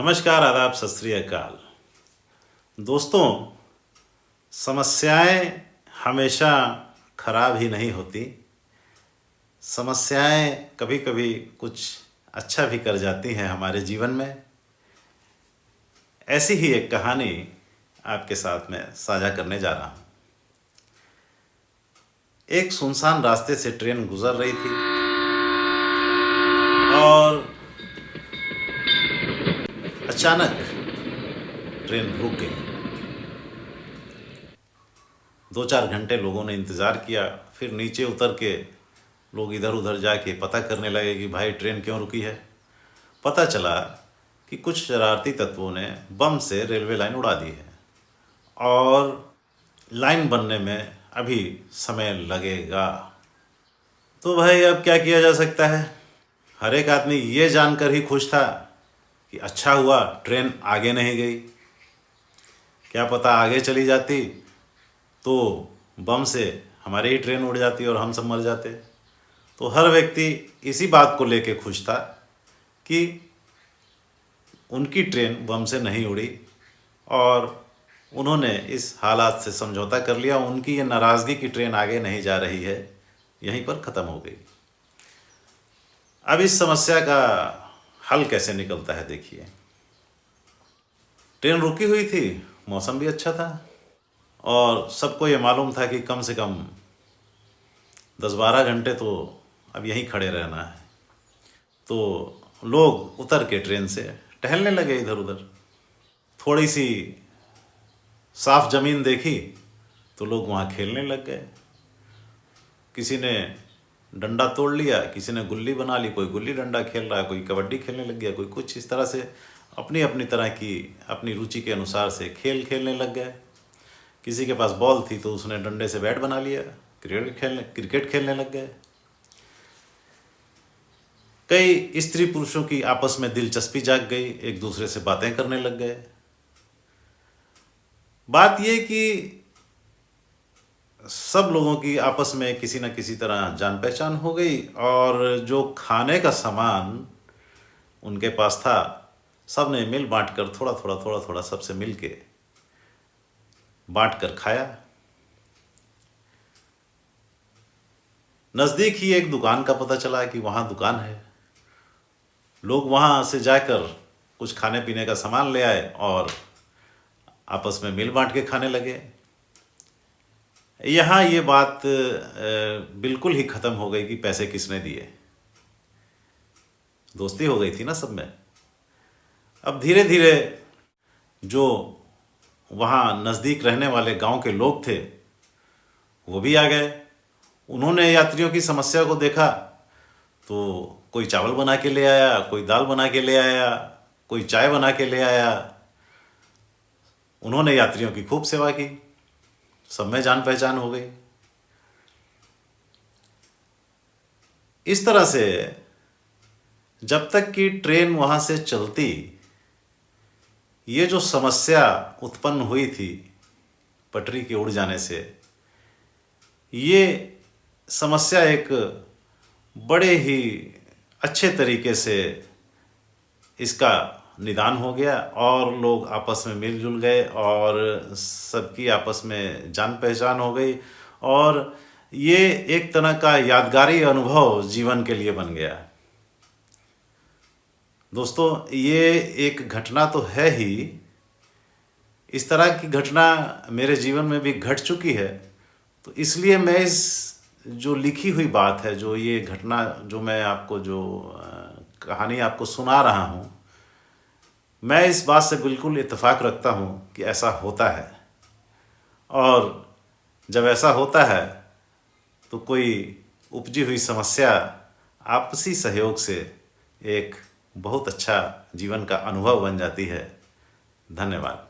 नमस्कार, आदाब, सत श्री अकाल। दोस्तों, समस्याएं हमेशा खराब ही नहीं होती। समस्याएं कभी कभी कुछ अच्छा भी कर जाती हैं हमारे जीवन में। ऐसी ही एक कहानी आपके साथ में साझा करने जा रहा हूं। एक सुनसान रास्ते से ट्रेन गुजर रही थी और अचानक ट्रेन रुक गई। 2-4 घंटे लोगों ने इंतज़ार किया। फिर नीचे उतर के लोग इधर उधर जाके पता करने लगे कि भाई ट्रेन क्यों रुकी है। पता चला कि कुछ शरारती तत्वों ने बम से रेलवे लाइन उड़ा दी है और लाइन बनने में अभी समय लगेगा। तो भाई अब क्या किया जा सकता है। हर एक आदमी ये जानकर ही खुश था कि अच्छा हुआ ट्रेन आगे नहीं गई। क्या पता आगे चली जाती तो बम से हमारी ही ट्रेन उड़ जाती और हम सब मर जाते। तो हर व्यक्ति इसी बात को लेके खुश था कि उनकी ट्रेन बम से नहीं उड़ी और उन्होंने इस हालात से समझौता कर लिया। उनकी ये नाराज़गी की ट्रेन आगे नहीं जा रही है यहीं पर ख़त्म हो गई। अब इस समस्या का हल कैसे निकलता है देखिए। ट्रेन रुकी हुई थी, मौसम भी अच्छा था और सबको ये मालूम था कि कम से कम 10-12 घंटे तो अब यहीं खड़े रहना है। तो लोग उतर के ट्रेन से टहलने लगे इधर उधर। थोड़ी सी साफ ज़मीन देखी तो लोग वहाँ खेलने लग गए। किसी ने डंडा तोड़ लिया, किसी ने गुल्ली बना ली, कोई गुल्ली डंडा खेल रहा है, कोई कबड्डी खेलने लग गया, कोई कुछ। इस तरह से अपनी अपनी तरह की अपनी रुचि के अनुसार से खेल खेलने लग गए। किसी के पास बॉल थी तो उसने डंडे से बैट बना लिया, क्रिकेट खेलने लग गए। कई स्त्री पुरुषों की आपस में दिलचस्पी जाग गई, एक दूसरे से बातें करने लग गए। बात ये कि सब लोगों की आपस में किसी न किसी तरह जान पहचान हो गई और जो खाने का सामान उनके पास था सब ने मिल बांट कर थोड़ा थोड़ा सबसे मिल के बांट कर खाया। नज़दीक ही एक दुकान का पता चला कि वहाँ दुकान है। लोग वहाँ से जाकर कुछ खाने पीने का सामान ले आए और आपस में मिल बांट के खाने लगे। यहाँ ये बात बिल्कुल ही ख़त्म हो गई कि पैसे किसने दिए। दोस्ती हो गई थी ना सब में। अब धीरे धीरे जो वहाँ नज़दीक रहने वाले गांव के लोग थे वो भी आ गए। उन्होंने यात्रियों की समस्या को देखा तो कोई चावल बना के ले आया, कोई दाल बना के ले आया, कोई चाय बना के ले आया। उन्होंने यात्रियों की खूब सेवा की, सब में जान पहचान हो गई। इस तरह से जब तक कि ट्रेन वहाँ से चलती, ये जो समस्या उत्पन्न हुई थी पटरी के उड़ जाने से, ये समस्या एक बड़े ही अच्छे तरीके से इसका निदान हो गया और लोग आपस में मिलजुल गए और सबकी आपस में जान पहचान हो गई और ये एक तरह का यादगारी अनुभव जीवन के लिए बन गया। दोस्तों, ये एक घटना तो है ही, इस तरह की घटना मेरे जीवन में भी घट चुकी है। तो इसलिए मैं इस जो लिखी हुई बात है, जो ये घटना, जो मैं आपको जो कहानी आपको सुना रहा हूँ, मैं इस बात से बिल्कुल इत्तेफाक रखता हूँ कि ऐसा होता है। और जब ऐसा होता है तो कोई उपजी हुई समस्या आपसी सहयोग से एक बहुत अच्छा जीवन का अनुभव बन जाती है। धन्यवाद।